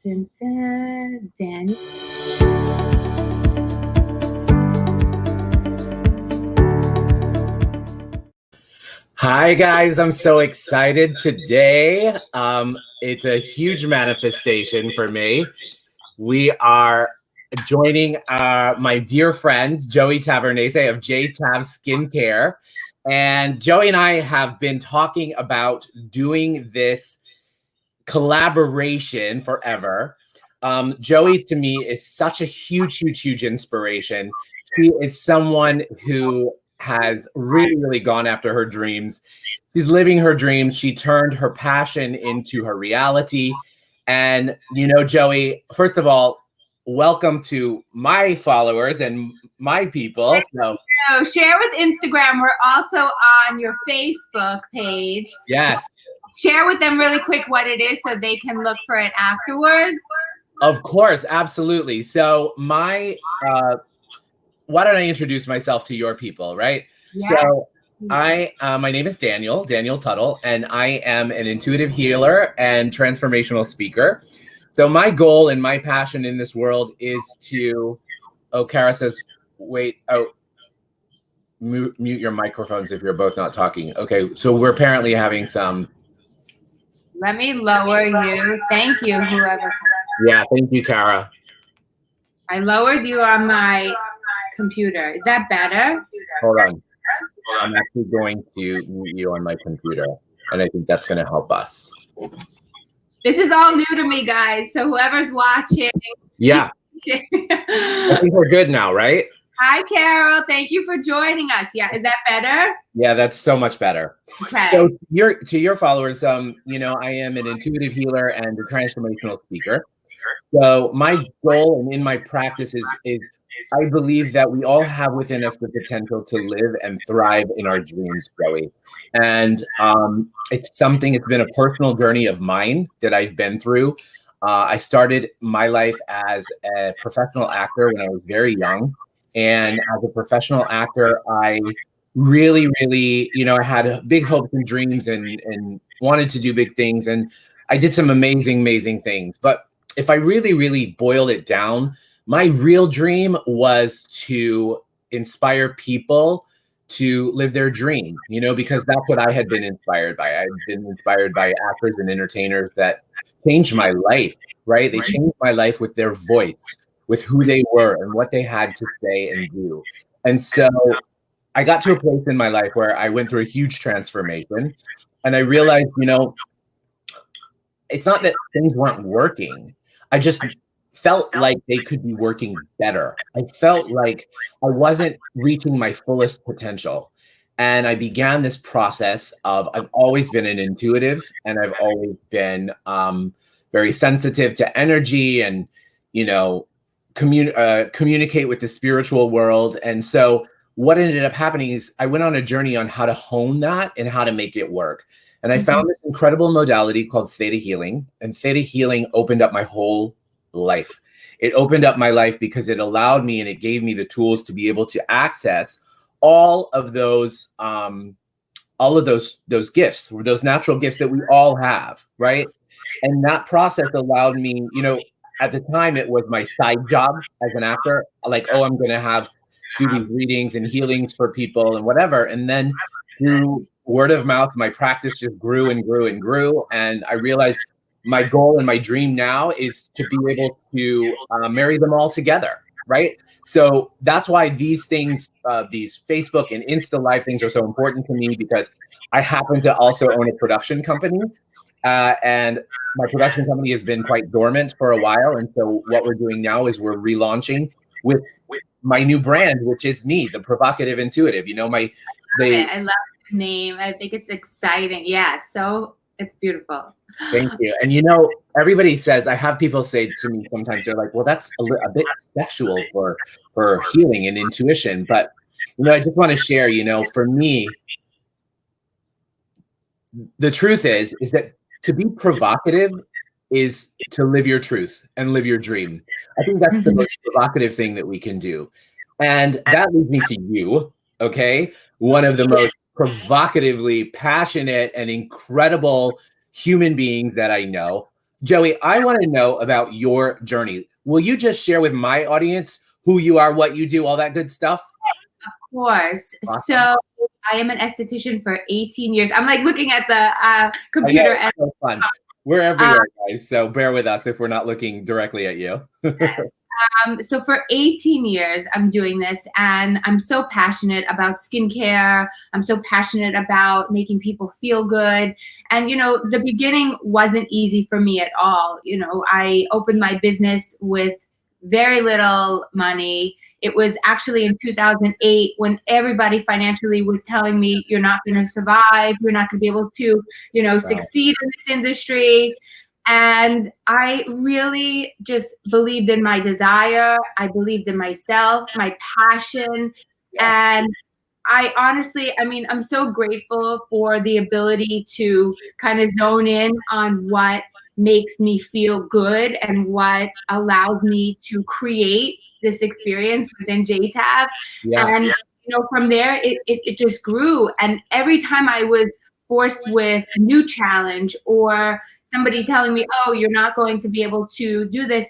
Dun, dun, Daniel. Hi guys, I'm so excited today. It's a huge manifestation for me. We are joining my dear friend Joie Tavernese of Joie Tav Skincare, and Joie and I have been talking about doing this collaboration forever. Joie to me is such a huge inspiration. She is someone who has really gone after her dreams. She's living her dreams. She turned her passion into her reality. And, you know, Joie, first of all, welcome to my followers and my people. So share with Instagram. We're also on your Facebook page. yes. Share with them really quick what it is so they can look for it afterwards. Of course, absolutely. So my why don't I introduce myself to your people, right? Yeah. So my name is Daniel Tuttle, and I am an intuitive healer and transformational speaker. So my goal and my passion in this world is to, Kara says, wait, mute your microphones if you're both not talking. Okay, so we're apparently having some. Let me lower you. Thank you, whoever. Yeah, thank you, Kara. I lowered you on my computer. Is that better? Hold on. I'm actually going to mute you on my computer, and I think that's going to help us. This is all new to me, guys. So whoever's watching. Yeah. I think we're good now, right? Hi, Carol. Thank you for joining us. Yeah, is that better? Yeah, that's so much better. Okay. So to your followers, you know, I am an intuitive healer and a transformational speaker. So my goal and in my practice is I believe that we all have within us the potential to live and thrive in our dreams, Joie. And it's been a personal journey of mine that I've been through. I started my life as a professional actor when I was very young. And as a professional actor, I really, you know, I had big hopes and dreams and wanted to do big things. And I did some amazing things. But if I really boil it down, my real dream was to inspire people to live their dream, you know, because that's what I had been inspired by. I'd been inspired by actors and entertainers that changed my life, right? They changed my life with their voice, with who they were and what they had to say and do. And so I got to a place in my life where I went through a huge transformation, and I realized, you know, it's not that things weren't working. I just felt like they could be working better. I felt like I wasn't reaching my fullest potential. And I began this process of, I've always been an intuitive, and I've always been very sensitive to energy and, you know, communicate with the spiritual world. And so what ended up happening is I went on a journey on how to hone that and how to make it work. And I found this incredible modality called theta healing, and theta healing opened up my whole life. It opened up my life because it allowed me and it gave me the tools to be able to access all of those gifts, or those natural gifts that we all have, right? And that process allowed me, you know, at the time it was my side job as an actor, like, oh, I'm going to do these readings and healings for people and whatever. And then through word of mouth, my practice just grew and grew. And I realized my goal and my dream now is to be able to marry them all together, right? So that's why these things, these Facebook and Insta Live things are so important to me, because I happen to also own a production company. And my production company has been quite dormant for a while. And so what we're doing now is we're relaunching with my new brand, which is me, the provocative intuitive. You know, I love the name. I think it's exciting. Yeah, so it's beautiful. Thank you. And you know, everybody says, I have people say to me sometimes, they're like, well, that's a bit sexual for healing and intuition. But, you know, I just want to share, you know, for me, the truth is that to be provocative is to live your truth and live your dream. I think that's the most provocative thing that we can do. And that leads me to you, okay? One of the most provocatively passionate and incredible human beings that I know. Joie, I want to know about your journey. Will you just share with my audience who you are, what you do, all that good stuff? Of course. Awesome. So I am an esthetician for 18 years. I'm like looking at the I know, computer it's and so fun. We're uh, everywhere, guys, so bear with us if we're not looking directly at you. yes. So for 18 years, I'm doing this, and I'm so passionate about skincare. I'm so passionate about making people feel good. And, the beginning wasn't easy for me at all. I opened my business with very little money. It was actually in 2008 when everybody financially was telling me, you're not going to survive. You're not going to be able to, Wow. succeed in this industry. And I really just believed in my desire. I believed in myself, my passion. Yes. And I honestly, I'm so grateful for the ability to kind of zone in on what makes me feel good and what allows me to create this experience within JTAV. Yeah. And, from there, it just grew. And every time I was forced with a new challenge or somebody telling me, oh, you're not going to be able to do this,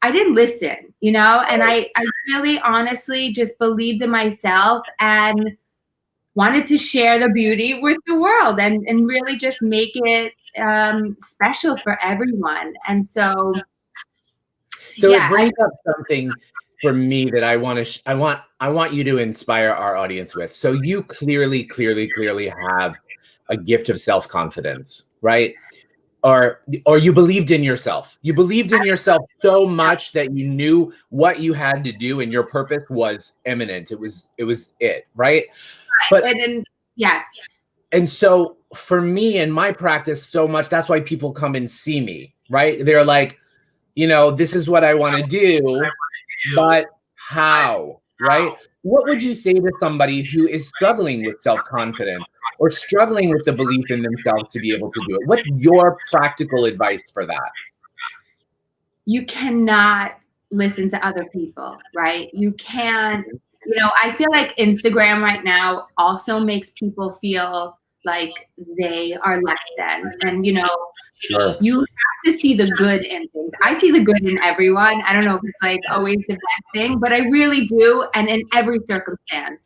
I didn't listen, and I really honestly just believed in myself and wanted to share the beauty with the world and really just make it special for everyone. And so, So it yeah, brings up something for me that I want to I want you to inspire our audience with. So you clearly have a gift of self-confidence, right? Or you believed in yourself. You believed in yourself so much that you knew what you had to do and your purpose was imminent. It, right? But and yes, and so for me in my practice so much, that's why people come and see me, right? They're like, this is what I want to do, but how, right? What would you say to somebody who is struggling with self-confidence or struggling with the belief in themselves to be able to do it? What's your practical advice for that? you cannot listen to other people, right? You can't, I feel like Instagram right now also makes people feel like they are less than. And, Sure. you have to see the good in things. I see the good in everyone. I don't know if it's like always the best thing, but I really do. And in every circumstance,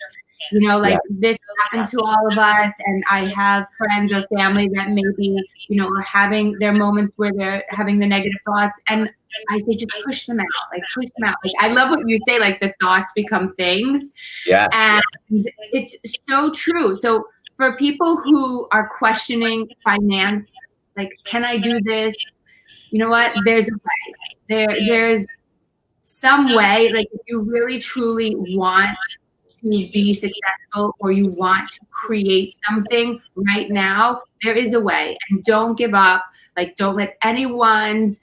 like Yes. this happened to all of us. And I have friends or family that maybe, are having their moments where they're having the negative thoughts. And I say, just push them out, like push them out. Like, I love what you say, like the thoughts become things. Yeah. And it's so true. So for people who are questioning finance, like, can I do this? You know what? There's a way. There's some way, like if you really truly want to be successful or you want to create something right now, there is a way. And don't give up. Like, don't let anyone's,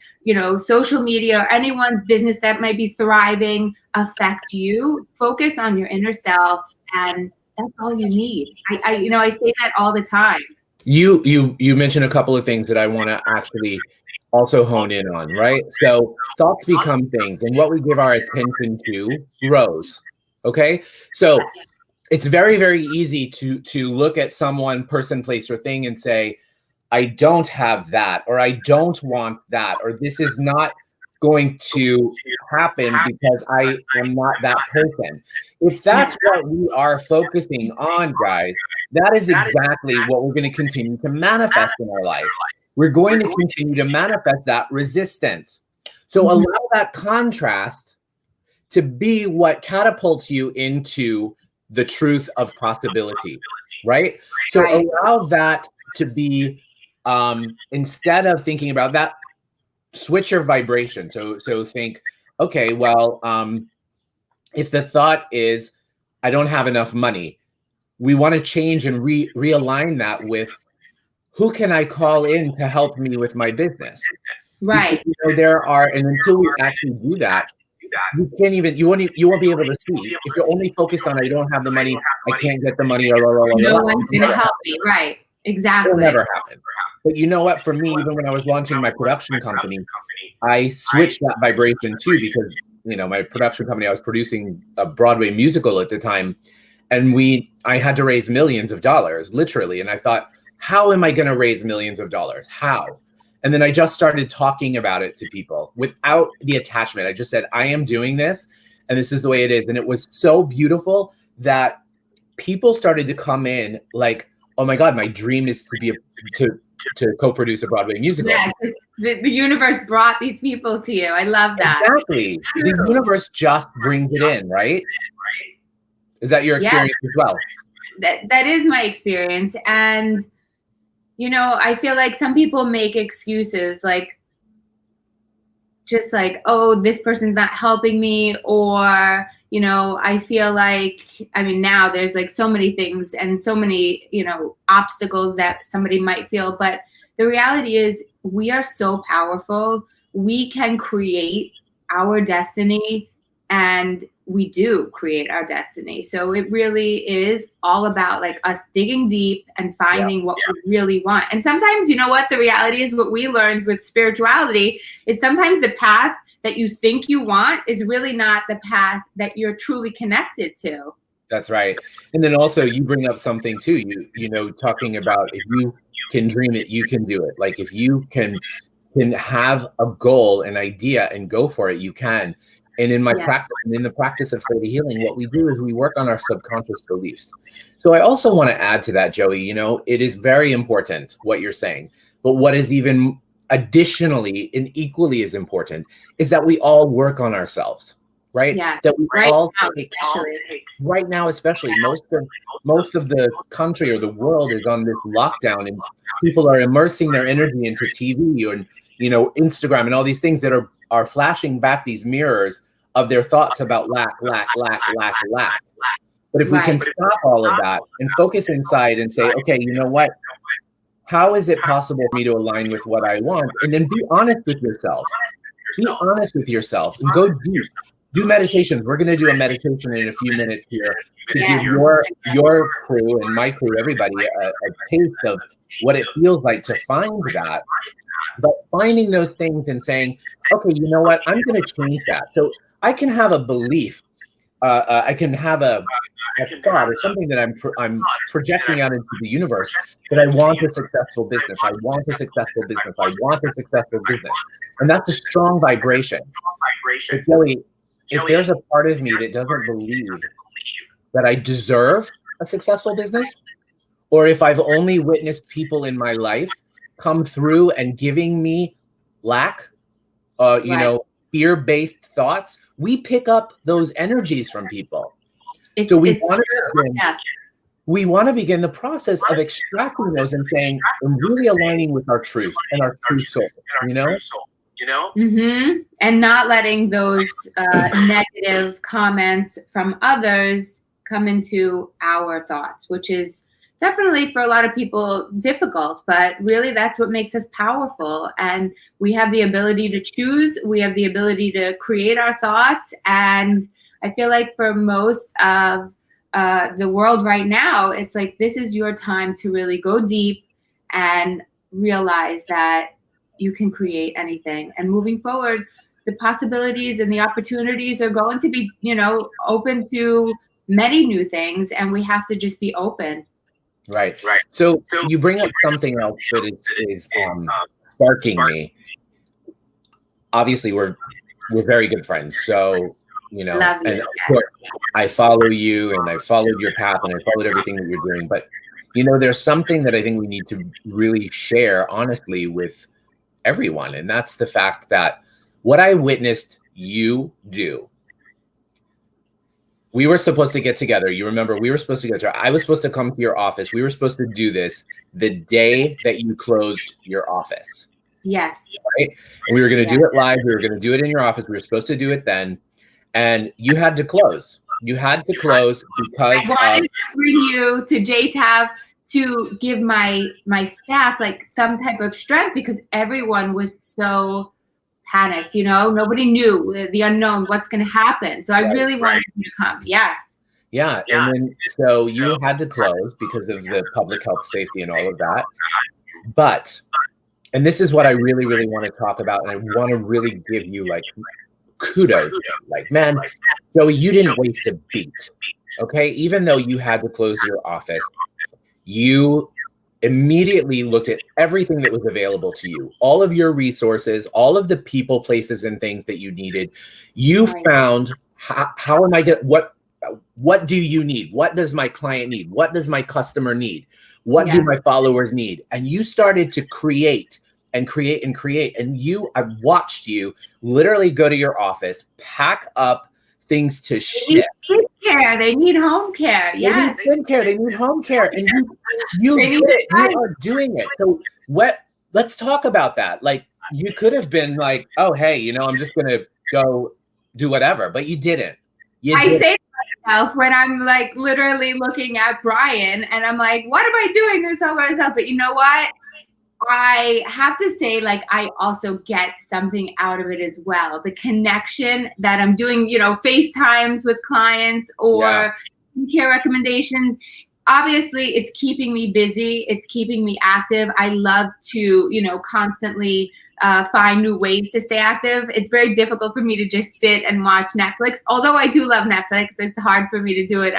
social media or anyone's business that might be thriving affect you. Focus on your inner self, and that's all you need. I say that all the time. You mentioned a couple of things that I want to actually also hone in on, right? So thoughts become things, and what we give our attention to grows. Okay, so it's very easy to look at someone, person, place, or thing and say, I don't have that, or I don't want that, or this is not going to happen because I am not that person. If that's what we are focusing on, guys, that is exactly what we're going to continue to manifest in our life. We're going to continue to manifest that resistance. So allow that contrast to be what catapults you into the truth of possibility, right? So Right. allow that to be, instead of thinking about that, switch your vibration. So think, okay, well, if the thought is, I don't have enough money, we want to change and realign that with, who can I call in to help me with my business? Because Right. there are, and until we actually do that, you can't even, you won't be able to see. If you're only focused on, I don't have the money, I can't get the money, No one's going to help me. Right. it'll Exactly. never happen. But you know what? For me, even when I was launching my production company, I switched that vibration too, because my production company, I was producing a Broadway musical at the time, and I had to raise millions of dollars, literally. And I thought, how am I going to raise millions of dollars? How? And then I just started talking about it to people without the attachment. I just said, I am doing this and this is the way it is. And it was so beautiful that people started to come in like, oh my God, my dream is to be to co-produce a Broadway musical. Yeah, the universe brought these people to you. I love that. Exactly. The universe just brings it in, right? Is that your experience as well? That is my experience. And, you know, I feel like some people make excuses like, just like, oh, this person's not helping me, or, you know, I feel like, I mean, now there's like so many things and so many, you know, obstacles that somebody might feel. But the reality is we are so powerful. We can create our destiny, and we do create our destiny. So it really is all about like us digging deep and finding what we really want. And sometimes, you know what, the reality is what we learned with spirituality is sometimes the path that you think you want is really not the path that you're truly connected to. That's right. And then also you bring up something too, you know, talking about if you can dream it, you can do it. Like if you can have a goal, an idea, and go for it, you can. And in my practice, and in the practice of theta healing, what we do is we work on our subconscious beliefs. So I also want to add to that, Joie, you know, it is very important what you're saying, but what is even additionally and equally as important is that we all work on ourselves, right? Yeah. That we right all now, take, right now, especially most of the country or the world is on this lockdown, and people are immersing their energy into TV and, you know, Instagram and all these things that are flashing back these mirrors of their thoughts about lack. But if we can stop all of that and focus inside and say, okay, you know what? How is it possible for me to align with what I want? And then be honest with yourself. Be honest with yourself and go deep. Do meditations. We're going to do a meditation in a few minutes here to give your crew and my crew, everybody, a taste of what it feels like to find that. But finding those things and saying, okay, you know what? I'm going to change that. So I can have a belief. I can have a thought or something that I'm projecting out into the universe that I want a successful business. I want a successful business. I want a successful business. And that's a strong vibration. But Joie, if there's a part of me that doesn't believe that I deserve a successful business, or if I've only witnessed people in my life come through and giving me lack, you know, fear-based thoughts, we pick up those energies from people. So we want to begin the process of extracting those and saying, and really aligning with our truth and our true soul, you know? And not letting those negative comments from others come into our thoughts, which is definitely for a lot of people difficult, but really that's what makes us powerful. And we have the ability to choose, we have the ability to create our thoughts. And I feel like for most of the world right now, it's like, this is your time to really go deep and realize that you can create anything. And moving forward, the possibilities and the opportunities are going to be, you know, open to many new things, and we have to just be open. Right. So you bring up something else that is sparking me. Obviously, we're very good friends. So, you know, and of course, I follow you and I followed your path and I followed everything that you're doing. But, you know, there's something that I think we need to really share honestly with everyone. And that's the fact that what I witnessed you do, we were supposed to get together. You remember, we were supposed to get together. I was supposed to come to your office. We were supposed to do this the day that you closed your office. Yes. Right? And we were going to do it live. We were going to do it in your office. We were supposed to do it then. And you had to close. You had to close because I wanted to bring you to JTav to give my staff like some type of strength, because everyone was so panicked, you know, nobody knew the unknown, what's going to happen. So I really wanted you to come. Yes. Yeah. And then, so you had to close because of the public health safety and all of that. But, and this is what I really, really want to talk about. And I want to really give you like kudos. Like, man, Joie, you didn't waste a beat. Okay. Even though you had to close your office, you immediately looked at everything that was available to you, all of your resources, all of the people, places, and things that you needed. You found how am I going to, what do you need? What does my client need? What does my customer need? What do my followers need? And you started to create and create and create. And I watched you literally go to your office, pack up things to ship. They need care. They need home care. Yes. They need skincare. They need home care. And you did it. You are doing it. So let's talk about that. Like, you could have been like, oh, hey, you know, I'm just going to go do whatever, but you didn't. I say to myself when I'm like literally looking at Brian and I'm like, what am I doing this all by myself? But you know what? I have to say, like, I also get something out of it as well. The connection that I'm doing, you know, FaceTimes with clients or care recommendations. Obviously, it's keeping me busy. It's keeping me active. I love to, you know, constantly find new ways to stay active. It's very difficult for me to just sit and watch Netflix. Although I do love Netflix, it's hard for me to do it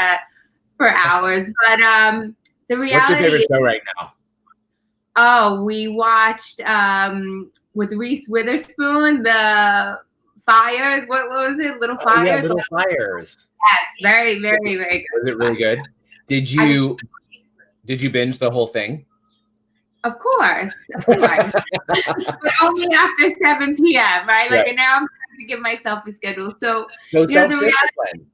for hours. But the reality. What's your favorite show right now? Oh, we watched with Reese Witherspoon, the Fires. What was it? Little Fires? Yeah, Little Fires. Yes, very, very, very good. Was it really good? Did you binge the whole thing? Of course. But only after 7 p.m., right? Like, and now I'm trying to give myself a schedule. So you know, the reality,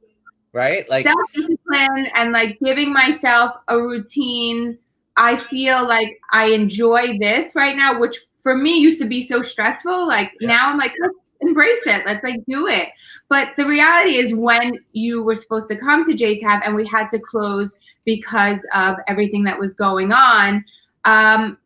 right? Like self-discipline and like giving myself a routine. I feel like I enjoy this right now, which for me used to be so stressful. Like now I'm like, let's embrace it. Let's like do it. But the reality is when you were supposed to come to Joie Tav and we had to close because of everything that was going on, I'm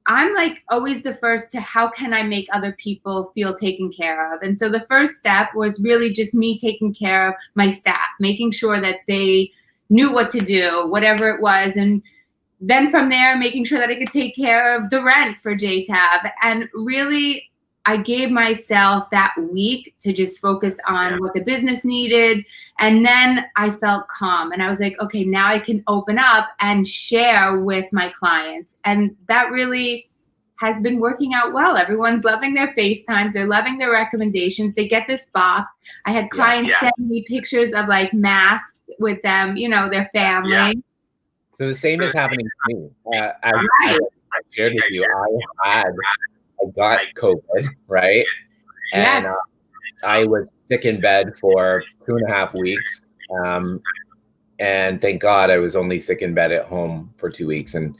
like always the first to how can I make other people feel taken care of? And so the first step was really just me taking care of my staff, making sure that they knew what to do, whatever it was. And then from there, making sure that I could take care of the rent for Joie Tav. And really, I gave myself that week to just focus on what the business needed. And then I felt calm. And I was like, okay, now I can open up and share with my clients. And that really has been working out well. Everyone's loving their FaceTimes. They're loving their recommendations. They get this box. I had clients send me pictures of like masks with them, you know, their family. Yeah. So the same is happening to me. As I shared with you, I got COVID, right? And I was sick in bed for 2.5 weeks. And thank God I was only sick in bed at home for 2 weeks. And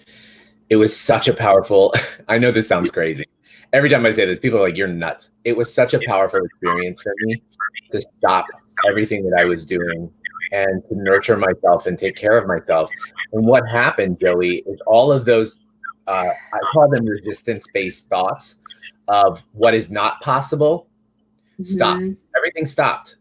it was such a powerful, I know this sounds crazy. Every time I say this, people are like, you're nuts. It was such a powerful experience for me to stop everything that I was doing and to nurture myself and take care of myself. And what happened, Joie, is all of those, I call them resistance-based thoughts of what is not possible, stopped. Everything stopped.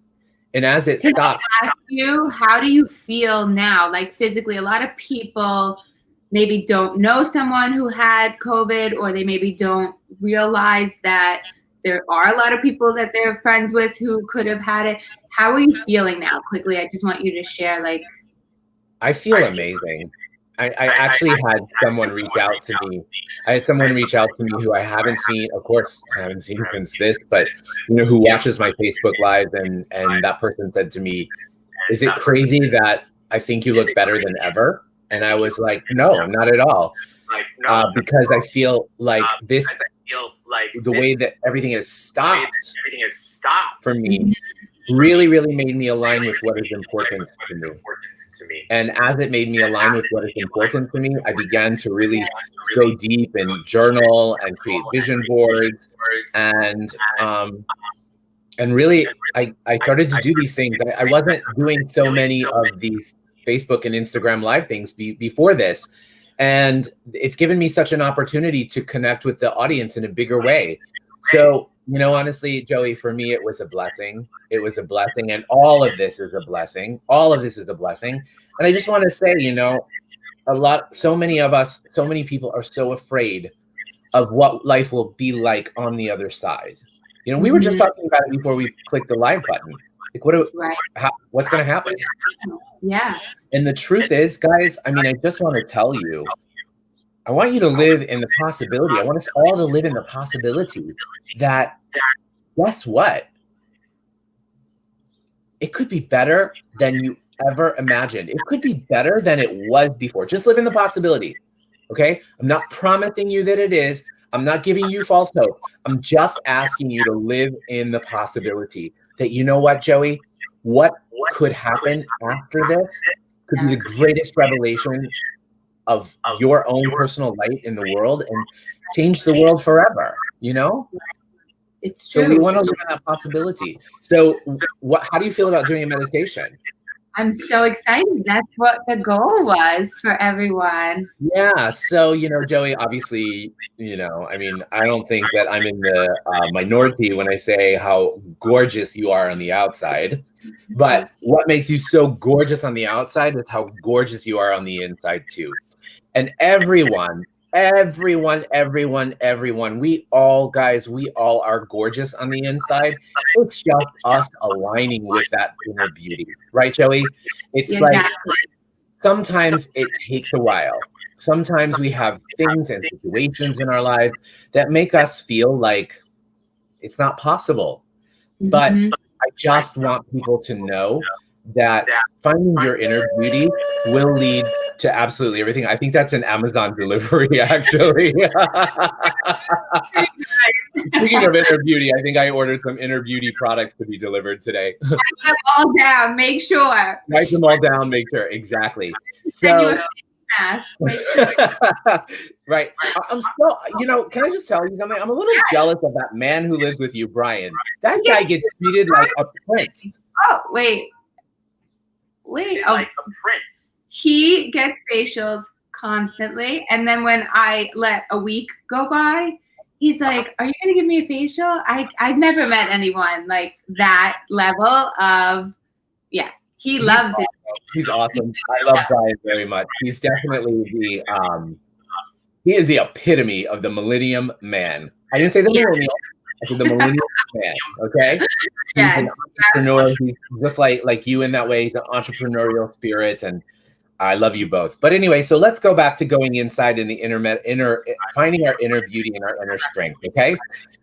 And as it stopped. Can I ask you, how do you feel now? Like physically, a lot of people maybe don't know someone who had COVID, or they maybe don't realize that there are a lot of people that they're friends with who could have had it. How are you feeling now? Quickly, I just want you to share. Like, I feel amazing. I actually had someone reach out to me. I had someone reach out to me who I haven't seen, of course, I haven't seen since this, but you know, who watches my Facebook Lives, and that person said to me, "Is it crazy that I think you look better than ever?" And I was like, "No, not at all," because I feel like this. The way that everything has stopped for me really, really made me align with what is important to me. And as it made me align with what is important to me, I began to really go deep and journal and create vision boards. And really, I started to do these things. I wasn't doing so many of these Facebook and Instagram live things before this. And it's given me such an opportunity to connect with the audience in a bigger way. So, you know, honestly, Joie, for me, it was a blessing. It was a blessing. And all of this is a blessing. All of this is a blessing. And I just want to say, you know, so many of us, so many people are so afraid of what life will be like on the other side. You know, we were just talking about it before we clicked the live button. Like, what's going to happen? Yes. And the truth is, guys, I mean, I just want to tell you, I want you to live in the possibility. I want us all to live in the possibility that, guess what? It could be better than you ever imagined. It could be better than it was before. Just live in the possibility. Okay? I'm not promising you that it is. I'm not giving you false hope. I'm just asking you to live in the possibility that, you know what, Joie? What could happen after this could be the greatest revelation of your own personal light in the world and change the world forever, you know? It's So true. we want to live in that possibility. So how do you feel about doing a meditation? I'm so excited. That's what the goal was for everyone. Yeah. So, Joie, obviously, I mean, I don't think that I'm in the minority when I say how gorgeous you are on the outside. But what makes you so gorgeous on the outside is how gorgeous you are on the inside, too. And everyone, we all, guys, we all are gorgeous on the inside. It's just us aligning with that inner beauty. Right, Joie? It's like sometimes it takes a while. Sometimes we have things and situations in our lives that make us feel like it's not possible. But I just want people to know that finding your inner beauty will lead to absolutely everything. I think that's an Amazon delivery, actually. Speaking of inner beauty, I think I ordered some inner beauty products to be delivered today. Write them all down. Make sure. Write them all down. Make sure. Exactly. Send you a mask. Right. I'm still, can I just tell you something? I'm a little jealous of that man who lives with you, Brian. That guy gets treated like a prince. Oh, wait. Like a prince. He gets facials constantly. And then when I let a week go by, he's like, are you going to give me a facial? I've never met anyone like that level of, he loves it. He's awesome. I love Brian very much. He's definitely he is the epitome of the millennium man. I didn't say the millennial. I said the millennium man. Okay. He's an entrepreneur. He's just like you in that way. He's an entrepreneurial spirit, and I love you both. But anyway, so let's go back to going inside in the finding our inner beauty and our inner strength. Okay.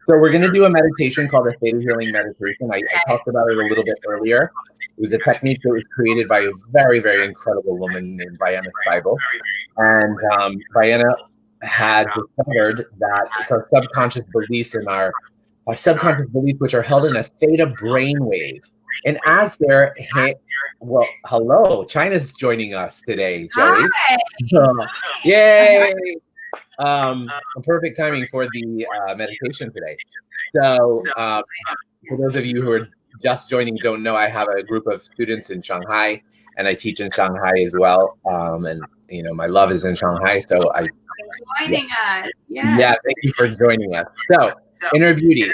So we're going to do a meditation called the Theta Healing Meditation. I talked about it a little bit earlier. It was a technique that was created by a very, very incredible woman named Vienna Steibel. And Vienna had discovered that it's our subconscious beliefs and our subconscious beliefs, which are held in a theta brainwave. And as they're hello, China's joining us today, Joie. Yay! Perfect timing for the meditation today. So, for those of you who are just joining, don't know, I have a group of students in Shanghai, and I teach in Shanghai as well. And my love is in Shanghai, so joining us. Yeah, thank you for joining us. So, inner beauty.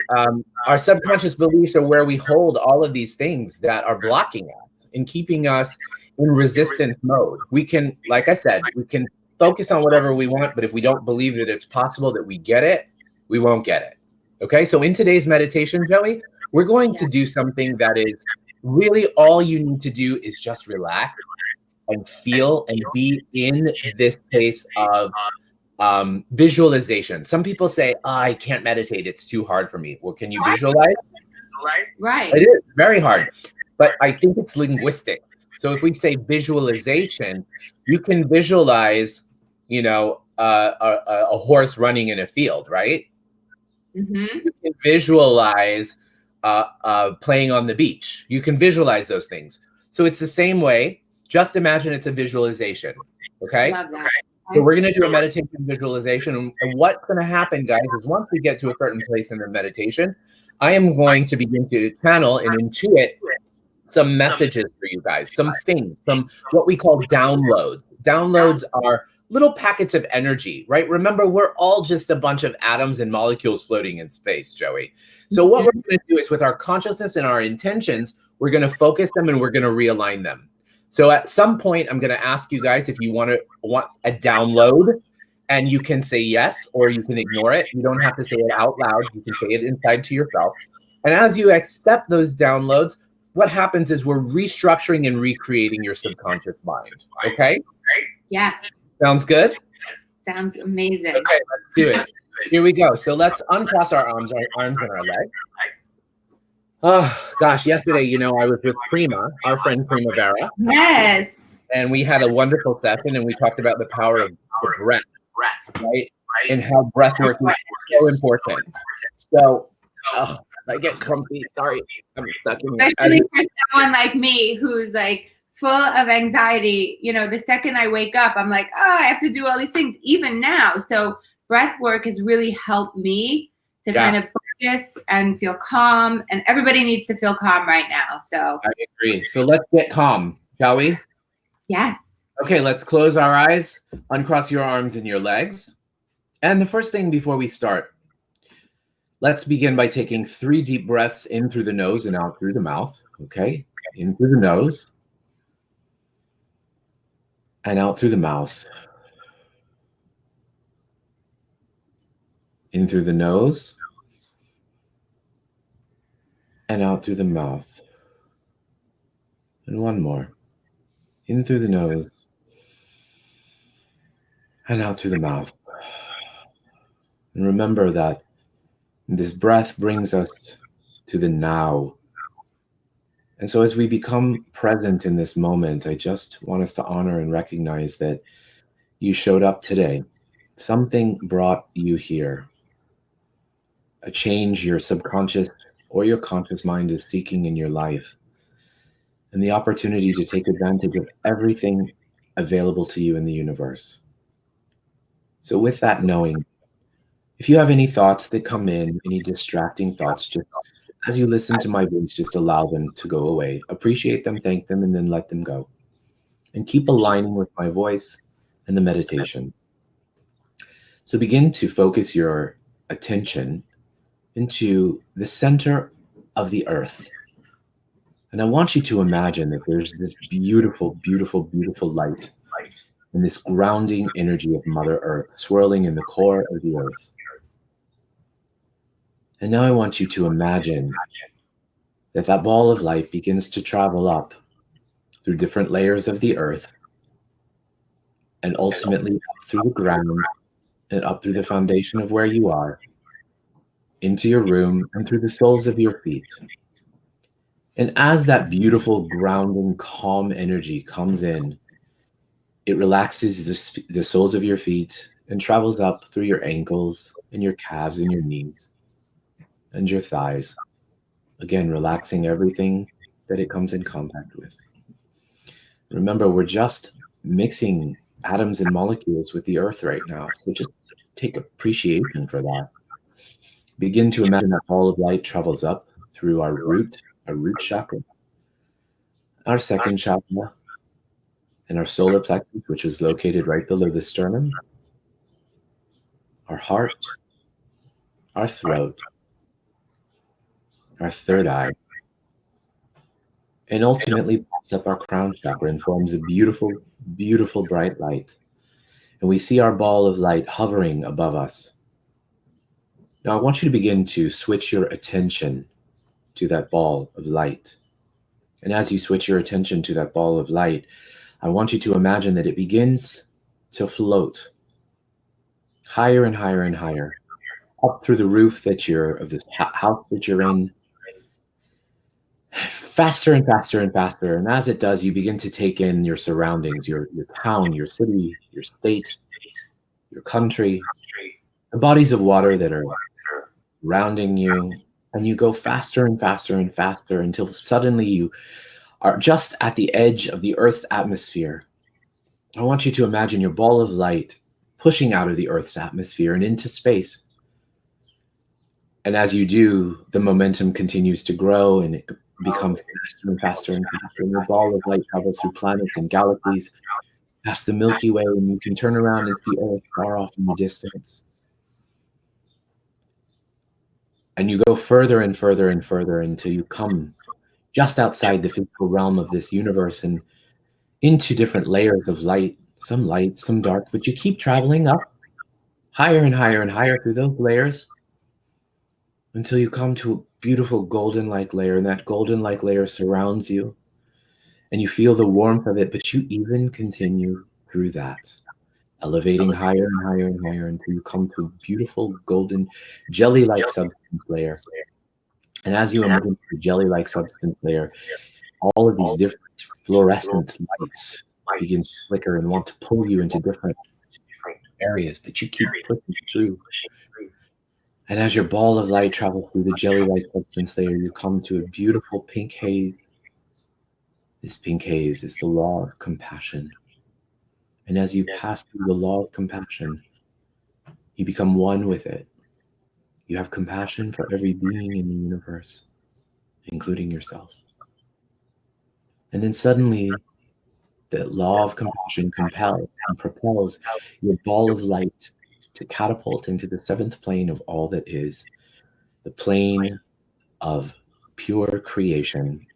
Our subconscious beliefs are where we hold all of these things that are blocking us and keeping us in resistance mode. We can, like I said, we can focus on whatever we want, but if we don't believe that it's possible that we get it, we won't get it. Okay, so in today's meditation, Joie, we're going to do something that is really all you need to do is just relax and feel and be in this place of visualization. Some people say, I can't meditate. It's too hard for me. Well, can you visualize? Right. It is very hard, but I think it's linguistic. So if we say visualization, you can visualize, a horse running in a field, right? You can visualize playing on the beach. You can visualize those things. So it's the same way. Just imagine it's a visualization. Okay. Love that. So we're going to do a meditation visualization. And what's going to happen, guys, is once we get to a certain place in the meditation, I am going to begin to channel and intuit some messages for you guys, some things, some what we call downloads. Downloads are little packets of energy, right? Remember, we're all just a bunch of atoms and molecules floating in space, Joie. So what we're going to do is with our consciousness and our intentions, we're going to focus them and we're going to realign them. So at some point, I'm going to ask you guys if you want a download, and you can say yes, or you can ignore it. You don't have to say it out loud. You can say it inside to yourself. And as you accept those downloads, what happens is we're restructuring and recreating your subconscious mind. Okay? Yes. Sounds good? Sounds amazing. Okay, let's do it. Here we go. So let's uncross our arms and our legs. Oh gosh, yesterday, I was with Prima, our friend Primavera. Yes. And we had a wonderful session, and we talked about the power of the breath, right? And how breath work is so important. So, I get comfy. Sorry, I'm stuck in here. Especially for someone like me who's like full of anxiety. The second I wake up, I'm like, oh, I have to do all these things, even now. So breath work has really helped me to kind of focus and feel calm. And everybody needs to feel calm right now. So I agree. So let's get calm, shall we? Yes. Okay, let's close our eyes, uncross your arms and your legs. And the first thing before we start, let's begin by taking 3 deep breaths in through the nose and out through the mouth. Okay, in through the nose and out through the mouth. In through the nose and out through the mouth. And one more. In through the nose and out through the mouth. And remember that this breath brings us to the now. And so as we become present in this moment, I just want us to honor and recognize that you showed up today. Something brought you here. A change your subconscious or your conscious mind is seeking in your life. And the opportunity to take advantage of everything available to you in the universe. So with that knowing, if you have any thoughts that come in, any distracting thoughts, just as you listen to my voice, just allow them to go away. Appreciate them, thank them, and then let them go. And keep aligning with my voice and the meditation. So begin to focus your attention into the center of the earth. And I want you to imagine that there's this beautiful, beautiful, beautiful light and this grounding energy of Mother Earth swirling in the core of the earth. And now I want you to imagine that that ball of light begins to travel up through different layers of the earth and ultimately up through the ground and up through the foundation of where you are, into your room and through the soles of your feet. And as that beautiful, grounding, calm energy comes in, it relaxes the soles of your feet and travels up through your ankles and your calves and your knees and your thighs. Again, relaxing everything that it comes in contact with. Remember, we're just mixing atoms and molecules with the earth right now. So just take appreciation for that. Begin to imagine that ball of light travels up through our root chakra, our second chakra, and our solar plexus, which is located right below the sternum, our heart, our throat, our third eye, and ultimately pops up our crown chakra and forms a beautiful, beautiful bright light. And we see our ball of light hovering above us. Now I want you to begin to switch your attention to that ball of light. And as you switch your attention to that ball of light, I want you to imagine that it begins to float higher and higher and higher up through the roof of this house that you're in, faster and faster and faster. And as it does, you begin to take in your surroundings, your town, your city, your state, your country, the bodies of water that are surrounding you. And you go faster and faster and faster until suddenly you are just at the edge of the Earth's atmosphere. I want you to imagine your ball of light pushing out of the Earth's atmosphere and into space. And as you do, the momentum continues to grow and it becomes faster and faster and faster. And your ball of light travels through planets and galaxies, past the Milky Way, and you can turn around and see Earth far off in the distance. And you go further and further and further until you come just outside the physical realm of this universe and into different layers of light, some dark, but you keep traveling up higher and higher and higher through those layers until you come to a beautiful golden-like layer, and that golden-like layer surrounds you, and you feel the warmth of it, but you even continue through that, elevating higher and higher and higher until you come to a beautiful golden jelly-like substance layer. And as you emerge into the jelly-like substance layer, all of these different fluorescent lights begin to flicker and want to pull you into different areas, but you keep pushing through. And as your ball of light travels through the jelly-like substance layer, you come to a beautiful pink haze. This pink haze is the law of compassion. And as you pass through the law of compassion, you become one with it. You have compassion for every being in the universe, including yourself. And then suddenly, the law of compassion compels and propels your ball of light to catapult into the seventh plane of all that is, the plane of pure creation.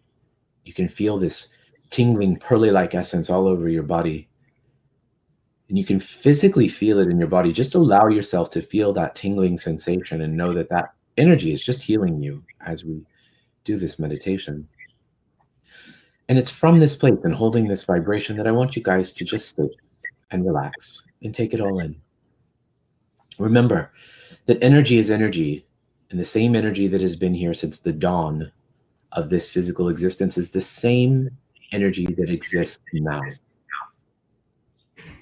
You can feel this tingling, pearly-like essence all over your body. And you can physically feel it in your body. Just allow yourself to feel that tingling sensation and know that that energy is just healing you as we do this meditation. And it's from this place and holding this vibration that I want you guys to just sit and relax and take it all in. Remember that energy is energy, and the same energy that has been here since the dawn of this physical existence is the same energy that exists now.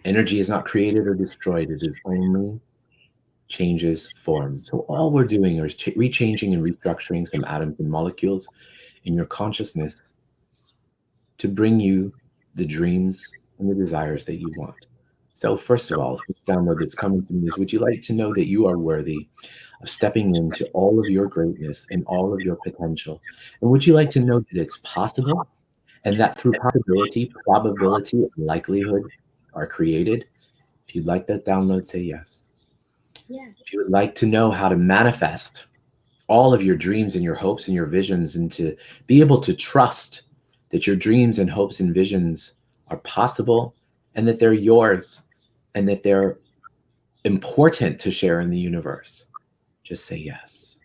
Energy is not created or destroyed. It is only changes form. So all we're doing is rechanging and restructuring some atoms and molecules in your consciousness to bring you the dreams and the desires that you want. So first of all, this download that's coming from this, would you like to know that you are worthy of stepping into all of your greatness and all of your potential? And would you like to know that it's possible and that through possibility, probability, and likelihood are created? If you'd like that download, say yes. Yeah. If you would like to know how to manifest all of your dreams and your hopes and your visions, and to be able to trust that your dreams and hopes and visions are possible and that they're yours and that they're important to share in the universe, just say yes.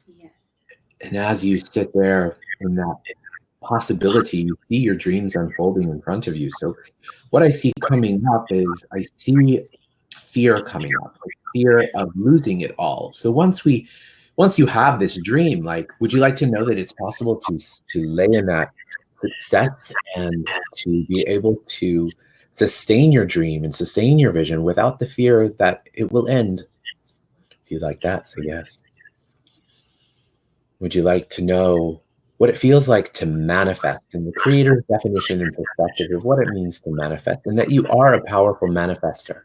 Yeah. And as you sit there in that possibility, you see your dreams unfolding in front of you. So what I see coming up is I see fear coming up, fear of losing it all. So once you have this dream, like, would you like to know that it's possible to lay in that success and to be able to sustain your dream and sustain your vision without the fear that it will end? If you'd like that, say yes. Would you like to know what it feels like to manifest and the creator's definition and perspective of what it means to manifest, and that you are a powerful manifester?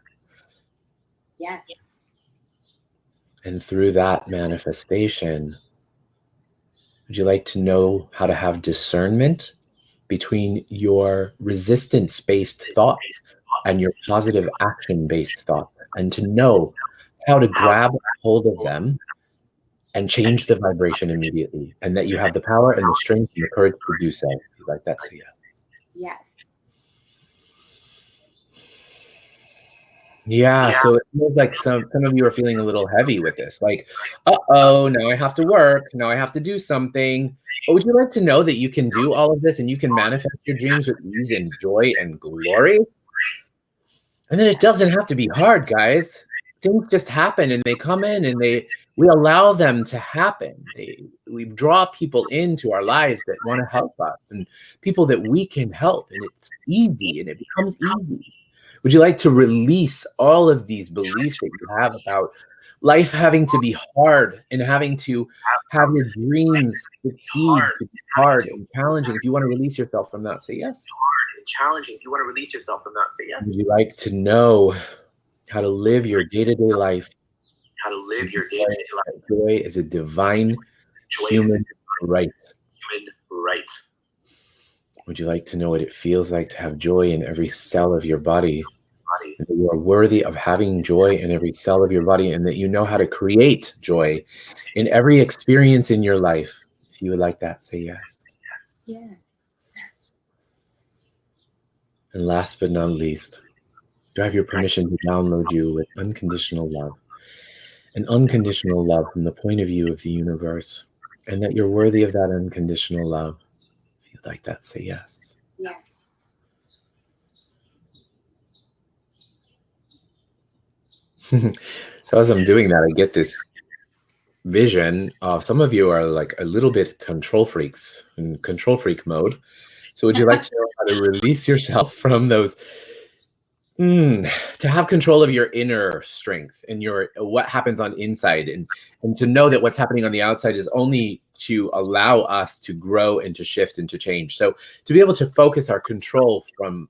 Yes. And through that manifestation, would you like to know how to have discernment between your resistance-based thoughts and your positive action-based thoughts, and to know how to grab hold of them and change the vibration immediately, and that you have the power and the strength and the courage to do so? If you'd like that, say yes. Yes. Yeah, so it feels like some of you are feeling a little heavy with this. Like, uh-oh, now I have to work. Now I have to do something. But would you like to know that you can do all of this and you can manifest your dreams with ease and joy and glory? And then it doesn't have to be hard, guys. Things just happen and they come in and we allow them to happen. We draw people into our lives that want to help us and people that we can help, and it's easy and it becomes easy. Would you like to release all of these beliefs that you have about life having to be hard and having to have your dreams succeed to be hard and challenging? If you want to release yourself from that, say yes. Would you like to know how to live your day-to-day life? Joy is a divine human right. Would you like to know what it feels like to have joy in every cell of your body? And that you are worthy of having joy in every cell of your body, and that you know how to create joy in every experience in your life? If you would like that, say yes. Yes. And last but not least, do I have your permission to download you with unconditional love? An unconditional love from the point of view of the universe, and that you're worthy of that unconditional love. If you'd like that, say yes. Yes. So as I'm doing that, I get this vision of some of you are like a little bit control freaks in control freak mode. So would you like to know how to release yourself from those to have control of your inner strength and your what happens on inside, and to know that what's happening on the outside is only to allow us to grow and to shift and to change. So to be able to focus our control from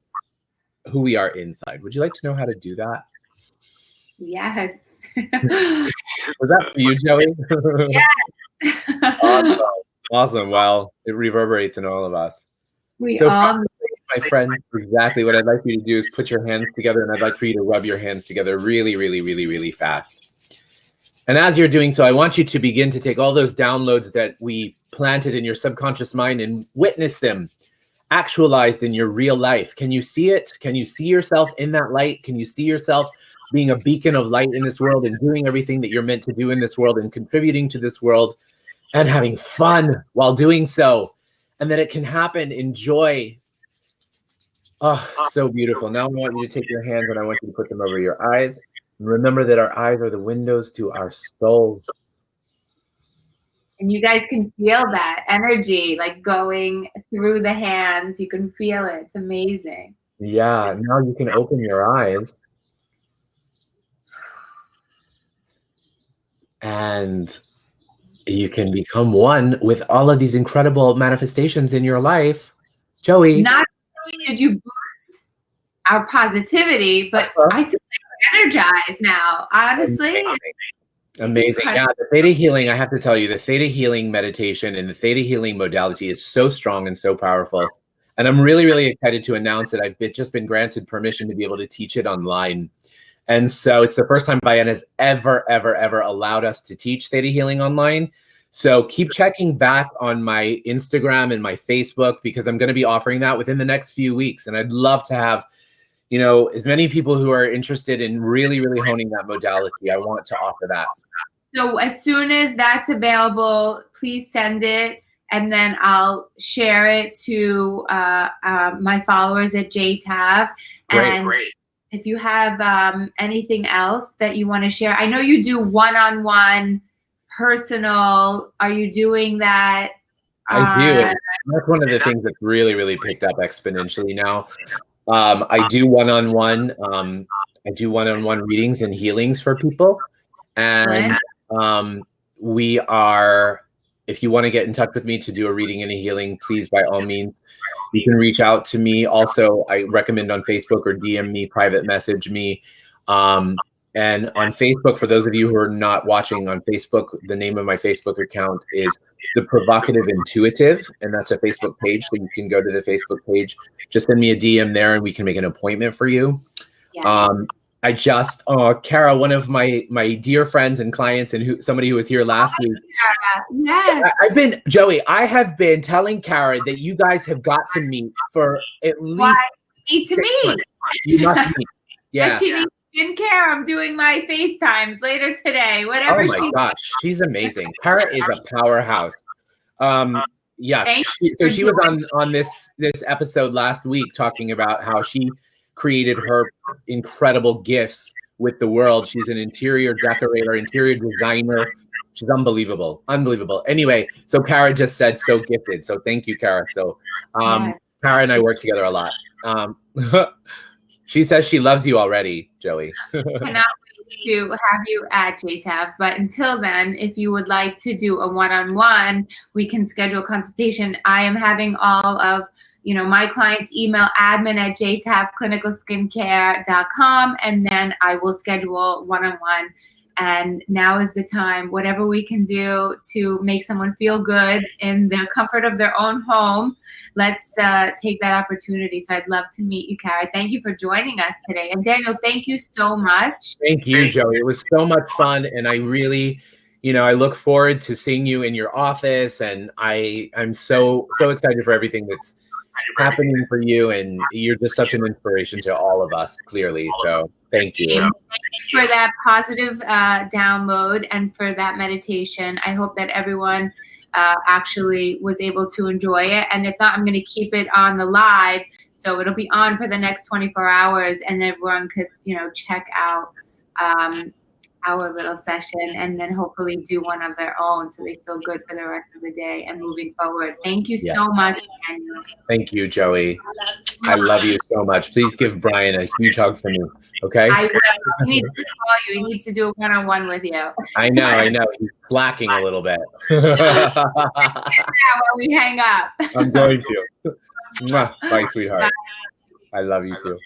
who we are inside. Would you like to know how to do that? Yes. Was that for you, Joey? Yes. Awesome. Awesome. Well, it reverberates in all of us. We So, all my friend, exactly what I'd like you to do is put your hands together, and I'd like for you to rub your hands together really, really, really, really fast. And as you're doing so, I want you to begin to take all those downloads that we planted in your subconscious mind and witness them actualized in your real life. Can you see it? Can you see yourself in that light? Can you see yourself being a beacon of light in this world and doing everything that you're meant to do in this world and contributing to this world and having fun while doing so? And that it can happen in joy. Oh, so beautiful. Now I want you to take your hands and I want you to put them over your eyes. And remember that our eyes are the windows to our souls. And you guys can feel that energy like going through the hands. You can feel it. It's amazing. Yeah, now you can open your eyes and you can become one with all of these incredible manifestations in your life. Joey. Not only did you boost our positivity, but I feel like energized now, honestly. Amazing. Yeah, the theta healing, I have to tell you, the theta healing meditation and the theta healing modality is so strong and so powerful. And I'm really, really excited to announce that I've just been granted permission to be able to teach it online. And so it's the first time Bayan has ever, ever, ever allowed us to teach theta healing online. So keep checking back on my Instagram and my Facebook, because I'm going to be offering that within the next few weeks. And I'd love to have, you know, as many people who are interested in really, really honing that modality. I want to offer that. So as soon as that's available, please send it, and then I'll share it to my followers at JTav. And great. If you have anything else that you want to share, I know you do one-on-one personal. Are you doing that? I do. That's one of the things that's really, really picked up exponentially now. I do one-on-one. I do one-on-one readings and healings for people. And we are, if you want to get in touch with me to do a reading and a healing, please, by all means, you can reach out to me. Also, I recommend on Facebook or DM me, private message me. And on Facebook, for those of you who are not watching on Facebook, the name of my Facebook account is The Provocative Intuitive, and that's a Facebook page. So you can go to the Facebook page, just send me a DM there, and we can make an appointment for you. Yes. I just, Kara, one of my dear friends and clients, and somebody who was here last week. Yes. Joey, I have been telling Kara that you guys have got to meet for at least. Need to meet. You must meet. Yeah. She needs skincare. I'm doing my FaceTimes later today. Whatever. Oh my gosh, she's amazing. Kara is a powerhouse. Yeah. So she was on this episode last week talking about how she created her incredible gifts with the world. She's an interior decorator, interior designer. She's unbelievable. Unbelievable. Anyway, so Kara just said so gifted. So thank you, Kara. So Kara and I work together a lot. She says she loves you already, Joey. Cannot wait to have you at JTav. But until then, if you would like to do a one-on-one, we can schedule a consultation. I am having all of my clients email admin@jtavclinicalskincare.com, and then I will schedule one-on-one. And now is the time, whatever we can do to make someone feel good in the comfort of their own home, let's take that opportunity. So I'd love to meet you, Kara. Thank you for joining us today. And Daniel, thank you so much. Thank you, Joey. It was so much fun. And I really, I look forward to seeing you in your office. And I'm so excited for everything that's happening for you. And you're just such an inspiration to all of us, clearly. So thank you. Thank you for that positive download and for that meditation. I hope that everyone actually was able to enjoy it. And if not, I'm going to keep it on the live. So it'll be on for the next 24 hours and everyone could, check out our little session, and then hopefully do one of their own so they feel good for the rest of the day and moving forward. Thank you Yes. so much, Daniel. Thank you, Joey. I love you so much. Please give Brian a huge hug for me, okay? I will. He needs to call you. He needs to do a one-on-one with you. I know. He's slacking a little bit. Now when we hang up. I'm going to. Mwah. Bye, sweetheart. I love you too.